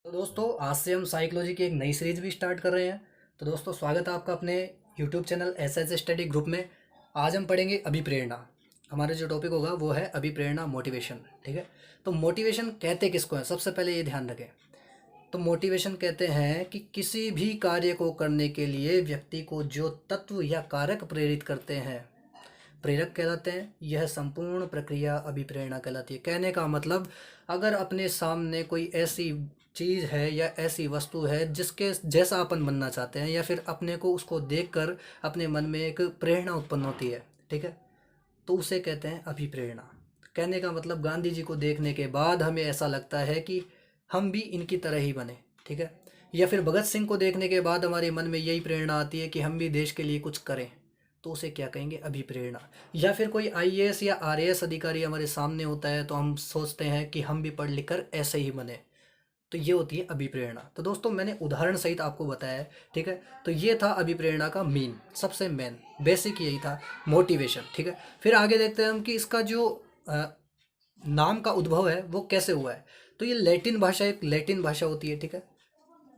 तो दोस्तों आज से हम साइकोलॉजी की एक नई सीरीज भी स्टार्ट कर रहे हैं। तो दोस्तों स्वागत है आपका अपने YouTube channel S study group में। आज हम पढ़ेंगे अभिप्रेरणा। हमारा जो टॉपिक होगा वो है अभिप्रेरणा, मोटिवेशन। ठीक है। तो मोटिवेशन कहते किसको है, सबसे पहले ये ध्यान रखें। तो मोटिवेशन कहते हैं कि किसी भी कार्य को करने के लिए व्यक्ति को जो तत्व या कारक प्रेरित करते हैं, प्रेरक कहलाते हैं। यह संपूर्ण प्रक्रिया अभिप्रेरणा कहलाती है। कहने का मतलब, अगर अपने सामने कोई ऐसी चीज़ है या ऐसी वस्तु है जिसके जैसा अपन बनना चाहते हैं, या फिर अपने को उसको देखकर अपने मन में एक प्रेरणा उत्पन्न होती है, ठीक है, तो उसे कहते हैं अभिप्रेरणा। कहने का मतलब, गांधी जी को देखने के बाद हमें ऐसा लगता है कि हम भी इनकी तरह ही बने, ठीक है। या फिर भगत सिंह को देखने के बाद हमारे मन में यही प्रेरणा आती है कि हम भी देश के लिए कुछ करें, तो उसे क्या कहेंगे, अभिप्रेरणा। या फिर कोई आईएएस या आरएएस अधिकारी हमारे सामने होता है तो हम सोचते हैं कि हम भी पढ़ लिख कर ऐसे ही बने, तो ये होती है अभिप्रेरणा। तो दोस्तों मैंने उदाहरण सहित आपको बताया है, ठीक है। तो ये था अभिप्रेरणा का मेन, सबसे मेन बेसिक यही था, मोटिवेशन, ठीक है। फिर आगे देखते हैं हम कि इसका जो नाम का उद्भव है वो कैसे हुआ है। तो ये लैटिन भाषा, एक लैटिन भाषा होती है, ठीक है।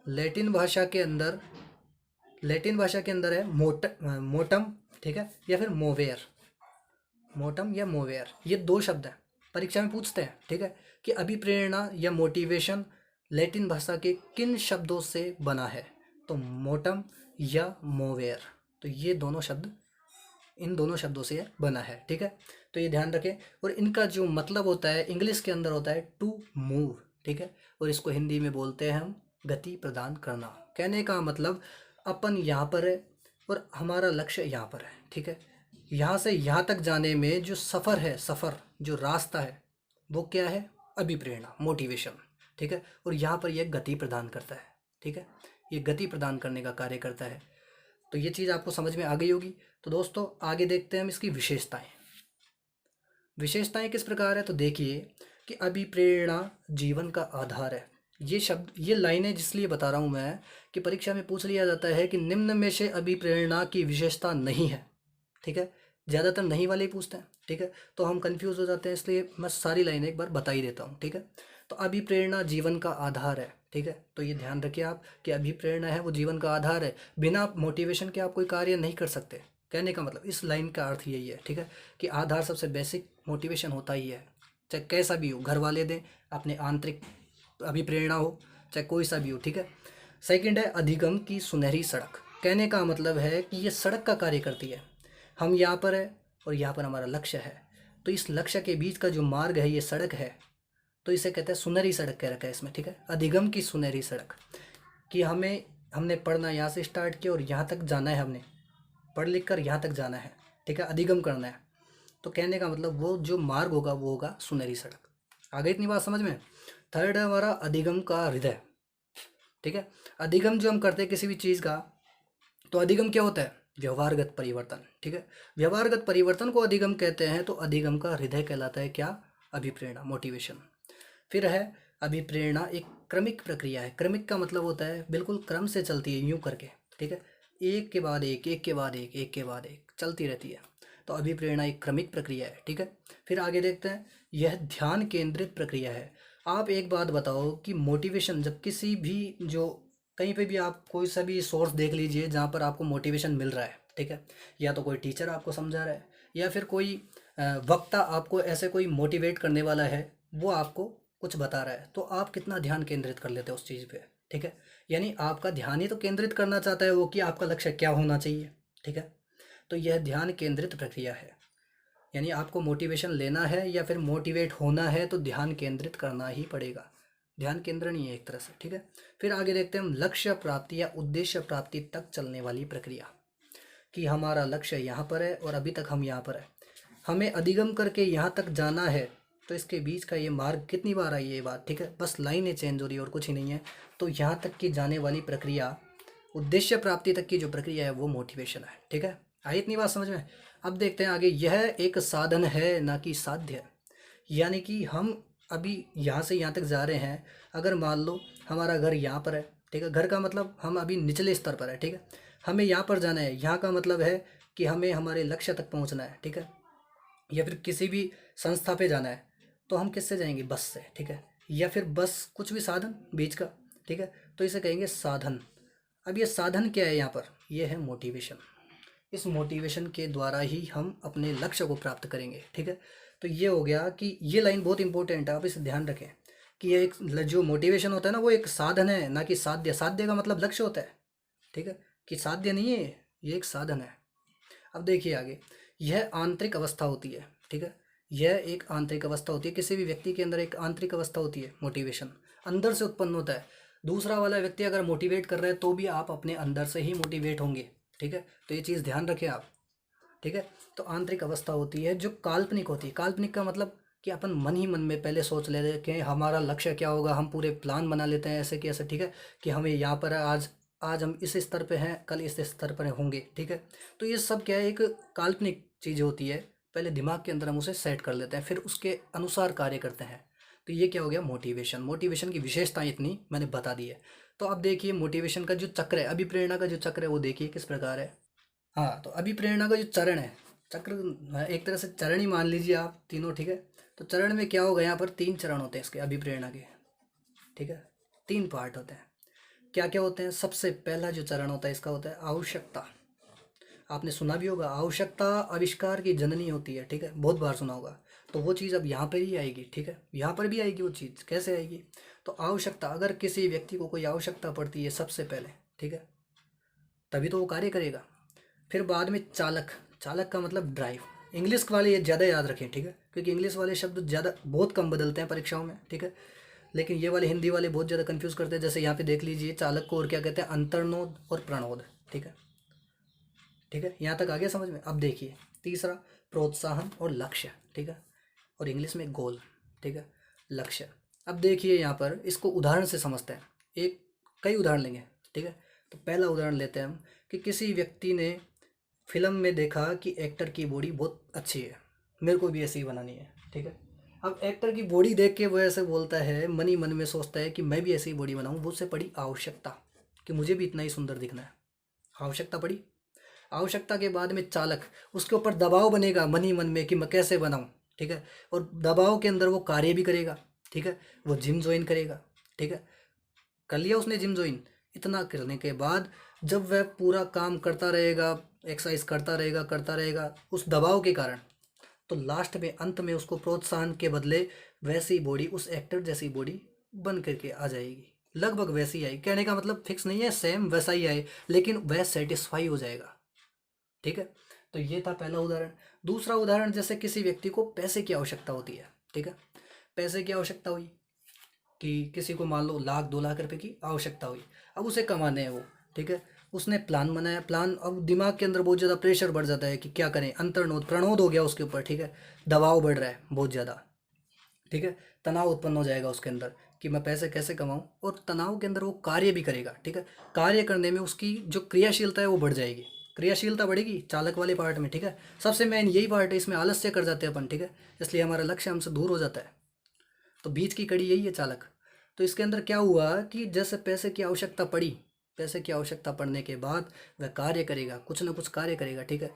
लैटिन भाषा के अंदर, लैटिन भाषा के अंदर है मोटम, ठीक है, या फिर मोवेयर। मोटम या मोवेयर, ये दो शब्द हैं, परीक्षा में पूछते हैं, ठीक है, कि अभिप्रेरणा या मोटिवेशन लैटिन भाषा के किन शब्दों से बना है। तो मोटम या मोवेयर, तो ये दोनों शब्द, इन दोनों शब्दों से बना है, ठीक है। तो ये ध्यान रखें। और इनका जो मतलब होता है इंग्लिश के अंदर होता है टू मूव, ठीक है। और इसको हिंदी में बोलते हैं हम गति प्रदान करना। कहने का मतलब, अपन यहाँ पर है और हमारा लक्ष्य यहाँ पर है, ठीक है। यहाँ से यहाँ तक जाने में जो सफ़र है, सफ़र जो रास्ता है, वो क्या है, अभिप्रेरणा, मोटिवेशन, ठीक है। और यहाँ पर यह गति प्रदान करता है, ठीक है, ये गति प्रदान करने का कार्य करता है। तो ये चीज़ आपको समझ में आ गई होगी। तो दोस्तों आगे देखते हैं हम इसकी विशेषताएं। विशेषताएं किस प्रकार है, तो देखिए कि अभिप्रेरणा जीवन का आधार है। ये शब्द, ये लाइनें जिसलिए बता रहा हूँ मैं कि परीक्षा में पूछ लिया जाता है कि निम्न में से अभिप्रेरणा की विशेषता नहीं है, ठीक है। ज़्यादातर नहीं वाले ही पूछते हैं, ठीक है। तो हम कंफ्यूज हो जाते हैं, इसलिए मैं सारी लाइनें एक बार बता ही देता हूँ, ठीक है। तो अभिप्रेरणा जीवन का आधार है, ठीक है। तो ये ध्यान रखिए आप कि अभिप्रेरणा है वो जीवन का आधार है। बिना मोटिवेशन के आप कोई कार्य नहीं कर सकते। कहने का मतलब, इस लाइन का अर्थ यही है, ठीक है, कि आधार सबसे बेसिक मोटिवेशन होता ही है। चाहे कैसा भी हो, घर वाले दें, अपने आंतरिक अभिप्रेरणा हो, चाहे कोई सा भी हो, ठीक है। सेकंड है अधिगम की सुनहरी सड़क। कहने का मतलब है कि ये सड़क का कार्य करती है। हम यहाँ पर है और यहाँ पर हमारा लक्ष्य है, तो इस लक्ष्य के बीच का जो मार्ग है, ये सड़क है, तो इसे कहते हैं सुनहरी सड़क, कह रखा है इसमें, ठीक है। अधिगम की सुनहरी सड़क, कि हमने पढ़ना यहाँ से स्टार्ट किया और यहाँ तक जाना है, हमने पढ़ लिख कर यहाँ तक जाना है, ठीक है, अधिगम करना है। तो कहने का मतलब, वो जो मार्ग होगा वो होगा सुनहरी सड़क। आगे इतनी बात समझ में। थर्ड है हमारा अधिगम का हृदय, ठीक है। अधिगम जो हम करते हैं किसी भी चीज़ का, तो अधिगम क्या होता है, व्यवहारगत परिवर्तन, ठीक है। व्यवहारगत परिवर्तन को अधिगम कहते हैं। तो अधिगम का हृदय कहलाता है क्या, अभिप्रेरणा, मोटिवेशन। फिर है अभिप्रेरणा एक क्रमिक प्रक्रिया है। क्रमिक का मतलब होता है बिल्कुल क्रम से चलती है, यूं करके, ठीक है, एक के बाद एक, एक के बाद एक, एक के बाद एक चलती रहती है। तो अभिप्रेरणा एक क्रमिक प्रक्रिया है, ठीक है। फिर आगे देखते हैं, यह ध्यान केंद्रित प्रक्रिया है। आप एक बात बताओ कि मोटिवेशन, जब किसी भी, जो कहीं पे भी आप कोई सा भी सोर्स देख लीजिए जहाँ पर आपको मोटिवेशन मिल रहा है, ठीक है, या तो कोई टीचर आपको समझा रहा है, या फिर कोई वक्ता आपको ऐसे कोई मोटिवेट करने वाला है, वो आपको कुछ बता रहा है, तो आप कितना ध्यान केंद्रित कर लेते हो उस चीज़ पे, ठीक है। यानी आपका ध्यान ही तो केंद्रित करना चाहता है वो, कि आपका लक्ष्य क्या होना चाहिए, ठीक है। तो यह ध्यान केंद्रित प्रक्रिया है। यानी आपको मोटिवेशन लेना है या फिर मोटिवेट होना है तो ध्यान केंद्रित करना ही पड़ेगा। ध्यान केंद्रण ही है एक तरह से, ठीक है। फिर आगे देखते हैं हम, लक्ष्य प्राप्ति या उद्देश्य प्राप्ति तक चलने वाली प्रक्रिया, कि हमारा लक्ष्य यहाँ पर है और अभी तक हम यहाँ पर है, हमें अधिगम करके यहाँ तक जाना है, तो इसके बीच का ये मार्ग कितनी बार आई है ये बात, ठीक है, बस लाइनें चेंज हो रही है और कुछ ही नहीं है। तो यहाँ तक की जाने वाली प्रक्रिया, उद्देश्य प्राप्ति तक की जो प्रक्रिया है वो मोटिवेशन है, ठीक है। आई इतनी बात समझ में। अब देखते हैं आगे, यह एक साधन है ना कि साध्य। यानी कि हम अभी यहाँ से यहाँ तक जा रहे हैं, अगर मान लो हमारा घर यहाँ पर है, ठीक है, घर का मतलब हम अभी निचले स्तर पर है, ठीक है, हमें यहाँ पर जाना है, यहाँ का मतलब है कि हमें हमारे लक्ष्य तक पहुँचना है, ठीक है, या फिर किसी भी संस्था पे जाना है, तो हम किससे जाएंगे, बस से, ठीक है, या फिर बस कुछ भी साधन बीच का, ठीक है, तो इसे कहेंगे साधन। अब ये साधन क्या है यहाँ पर, ये है मोटिवेशन। इस मोटिवेशन के द्वारा ही हम अपने लक्ष्य को प्राप्त करेंगे। ठीक है, तो ये हो गया कि ये लाइन बहुत इंपॉर्टेंट है, आप इसे ध्यान रखें कि ये एक जो मोटिवेशन होता है ना, वो एक साधन है, ना कि साध्य। साध्य का मतलब लक्ष्य होता है, ठीक है, कि साध्य नहीं है, ये एक साधन है। अब देखिए आगे, यह आंतरिक अवस्था होती है। ठीक है, यह एक आंतरिक अवस्था होती है, किसी भी व्यक्ति के अंदर एक आंतरिक अवस्था होती है, मोटिवेशन अंदर से उत्पन्न होता है। दूसरा वाला व्यक्ति अगर मोटिवेट कर रहा है तो भी आप अपने अंदर से ही मोटिवेट होंगे। ठीक है, तो ये चीज़ ध्यान रखें आप। ठीक है, तो आंतरिक अवस्था होती है जो काल्पनिक होती है। काल्पनिक का मतलब कि अपन मन ही मन में पहले सोच लेते हैं कि हमारा लक्ष्य क्या होगा, हम पूरे प्लान बना लेते हैं ऐसे कि ऐसे। ठीक है, कि हमें यहाँ पर आज आज हम इस स्तर पे हैं, कल इस स्तर पर होंगे। ठीक है, तो ये सब क्या है, एक काल्पनिक चीज़ होती है। पहले दिमाग के अंदर हम उसे सेट कर लेते हैं, फिर उसके अनुसार कार्य करते हैं। तो ये क्या हो गया, मोटिवेशन। मोटिवेशन की विशेषताएं इतनी मैंने बता दी है। तो अब देखिए मोटिवेशन का जो चक्र है, अभिप्रेरणा का जो चक्र है वो देखिए किस प्रकार है। हाँ, तो अभिप्रेरणा का जो चरण है, चक्र एक तरह से चरण ही मान लीजिए आप तीनों। ठीक है, तो चरण में क्या होगा, यहाँ पर 3 चरण होते हैं इसके अभिप्रेरणा के। ठीक है, 3 पार्ट होते हैं। क्या क्या होते हैं, सबसे पहला जो चरण होता है इसका होता है आवश्यकता। आपने सुना भी होगा, आवश्यकता आविष्कार की जननी होती है। ठीक है, बहुत बार सुना होगा। तो वो चीज़ अब यहाँ पर ही आएगी। ठीक है, यहाँ पर भी आएगी वो चीज़, कैसे आएगी, तो आवश्यकता, अगर किसी व्यक्ति को कोई आवश्यकता पड़ती है सबसे पहले, ठीक है, तभी तो वो कार्य करेगा। फिर बाद में चालक। चालक का मतलब ड्राइव। इंग्लिश वाले ये ज़्यादा याद रखें। ठीक है, क्योंकि इंग्लिश वाले शब्द ज़्यादा बहुत कम बदलते हैं परीक्षाओं में। ठीक है, लेकिन ये वाले हिंदी वाले बहुत ज़्यादा कंफ्यूज करते हैं। जैसे यहाँ पे देख लीजिए, चालक को और क्या कहते हैं, अंतर्नोद और प्रणोद। ठीक है, ठीक है, यहाँ तक आ गया समझ में। अब देखिए तीसरा, प्रोत्साहन और लक्ष्य। ठीक है, और इंग्लिश में गोल। ठीक है, लक्ष्य। अब देखिए यहाँ पर इसको उदाहरण से समझते हैं। एक कई उदाहरण लेंगे। ठीक है, तो पहला उदाहरण लेते हैं हम कि किसी व्यक्ति ने फिल्म में देखा कि एक्टर की बॉडी बहुत अच्छी है, मेरे को भी ऐसी ही बनानी है। ठीक है, अब एक्टर की बॉडी देख के वो ऐसे बोलता है, मन ही मन में सोचता है कि मैं भी ऐसी ही बॉडी बनाऊँ। वो उससे पड़ी आवश्यकता कि मुझे भी इतना ही सुंदर दिखना है। आवश्यकता पड़ी। आवश्यकता के बाद में चालक, उसके ऊपर दबाव बनेगा मन ही मन में कि मैं कैसे बनाऊं। ठीक है, और दबाव के अंदर वो कार्य भी करेगा। ठीक है, वो जिम ज्वाइन करेगा। ठीक है, कर लिया उसने जिम ज्वाइन। इतना करने के बाद जब वह पूरा काम करता रहेगा, एक्सरसाइज करता रहेगा उस दबाव के कारण, तो लास्ट में अंत में उसको प्रोत्साहन के बदले वैसी बॉडी, उस एक्टर जैसी बॉडी बन करके आ जाएगी। लगभग वैसी ही आई, कहने का मतलब फिक्स नहीं है सेम वैसा ही आए, लेकिन वह सेटिस्फाई हो जाएगा। ठीक है, तो ये था पहला उदाहरण। दूसरा उदाहरण, जैसे किसी व्यक्ति को पैसे की आवश्यकता होती है। ठीक है, पैसे की आवश्यकता हुई कि किसी को मान लो 1 लाख 2 लाख रुपए की आवश्यकता हुई, अब उसे कमाने हैं वो। ठीक है, उसने प्लान बनाया, प्लान, अब दिमाग के अंदर बहुत ज़्यादा प्रेशर बढ़ जाता है कि क्या करें, अंतर्नोद प्रणोद हो गया उसके ऊपर। ठीक है, दबाव बढ़ रहा है बहुत ज़्यादा। ठीक है, तनाव उत्पन्न हो जाएगा उसके अंदर कि मैं पैसे कैसे कमाऊं, और तनाव के अंदर वो कार्य भी करेगा। ठीक है, कार्य करने में उसकी जो क्रियाशीलता है वो बढ़ जाएगी। क्रियाशीलता बढ़ेगी चालक वाले पार्ट में। ठीक है, सबसे मेन यही पार्ट है, इसमें आलस्य कर जाते हैं अपन। ठीक है, इसलिए हमारा लक्ष्य हमसे दूर हो जाता है। तो बीच की कड़ी यही है चालक। तो इसके अंदर क्या हुआ कि जैसे पैसे की आवश्यकता पड़ी, पैसे की आवश्यकता पड़ने के बाद वह कार्य करेगा, कुछ ना कुछ कार्य करेगा। ठीक है,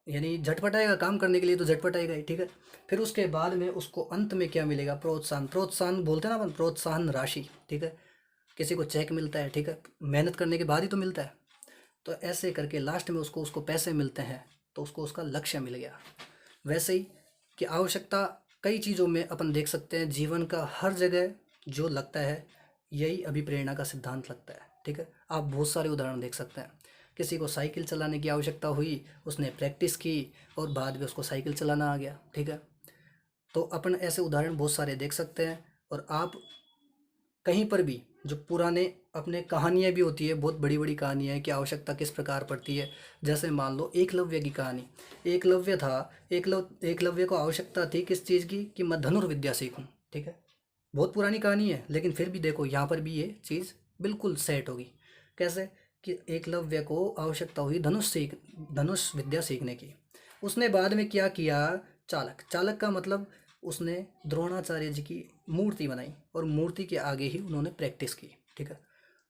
यानी झटपटाएगा काम करने के लिए, तो झटपटाएगा ही। ठीक है, फिर उसके बाद में उसको अंत में क्या मिलेगा, प्रोत्साहन। प्रोत्साहन बोलते हैं ना अपन, प्रोत्साहन राशि। ठीक है, किसी को चेक मिलता है। ठीक है, मेहनत करने के बाद ही तो मिलता है। तो ऐसे करके लास्ट में उसको उसको पैसे मिलते हैं, तो उसको उसका लक्ष्य मिल गया। वैसे ही कि आवश्यकता कई चीज़ों में अपन देख सकते हैं, जीवन का हर जगह जो लगता है, यही अभिप्रेरणा का सिद्धांत लगता है। ठीक है, आप बहुत सारे उदाहरण देख सकते हैं। किसी को साइकिल चलाने की आवश्यकता हुई, उसने प्रैक्टिस की और बाद में उसको साइकिल चलाना आ गया। ठीक है, तो अपन ऐसे उदाहरण बहुत सारे देख सकते हैं। और आप कहीं पर भी जो पुराने अपने कहानियाँ भी होती है, बहुत बड़ी बड़ी कहानियाँ हैं कि आवश्यकता किस प्रकार पड़ती है। जैसे मान लो एकलव्य की कहानी। एकलव्य था, एकलव्य को आवश्यकता थी किस चीज़ की, कि मैं धनुर्विद्या सीखूं। ठीक है, बहुत पुरानी कहानी है, लेकिन फिर भी देखो यहाँ पर भी ये चीज़ बिल्कुल सेट होगी। कैसे कि एकलव्य को आवश्यकता हुई धनुष विद्या सीखने की। उसने बाद में क्या किया, चालक। चालक का मतलब उसने द्रोणाचार्य जी की मूर्ति बनाई, और मूर्ति के आगे ही उन्होंने प्रैक्टिस की। ठीक है,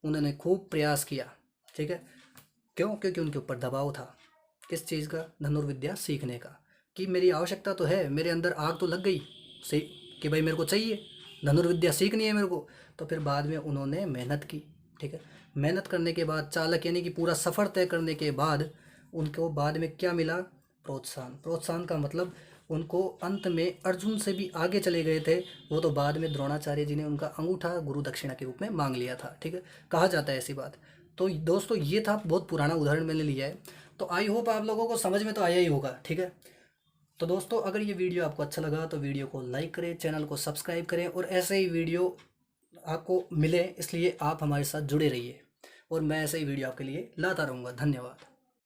उन्होंने खूब प्रयास किया। ठीक है, क्यों, क्योंकि उनके ऊपर दबाव था किस चीज़ का, धनुर्विद्या सीखने का। कि मेरी आवश्यकता तो है, मेरे अंदर आग तो लग गई सही कि भाई मेरे को चाहिए। धनुर्विद्या सीखनी है मेरे को। तो फिर बाद में उन्होंने मेहनत की, ठीक है। मेहनत करने के बाद चालक यानी कि पूरा सफ़र तय करने के बाद उनको बाद में क्या मिला? प्रोत्साहन। प्रोत्साहन का मतलब उनको अंत में अर्जुन से भी आगे चले गए थे वो, तो बाद में द्रोणाचार्य जी ने उनका अंगूठा गुरु दक्षिणा के रूप में मांग लिया था, ठीक है। कहा जाता है ऐसी बात। तो दोस्तों ये था, बहुत पुराना उदाहरण मैंने लिया है। तो आई होप आप लोगों को समझ में तो आया ही होगा, ठीक है। तो दोस्तों अगर ये वीडियो आपको अच्छा लगा तो वीडियो को लाइक करें, चैनल को सब्सक्राइब करें, और ऐसे ही वीडियो आपको मिले इसलिए आप हमारे साथ जुड़े रहिए, और मैं ऐसे ही वीडियो आपके लिए लाता रहूँगा। धन्यवाद।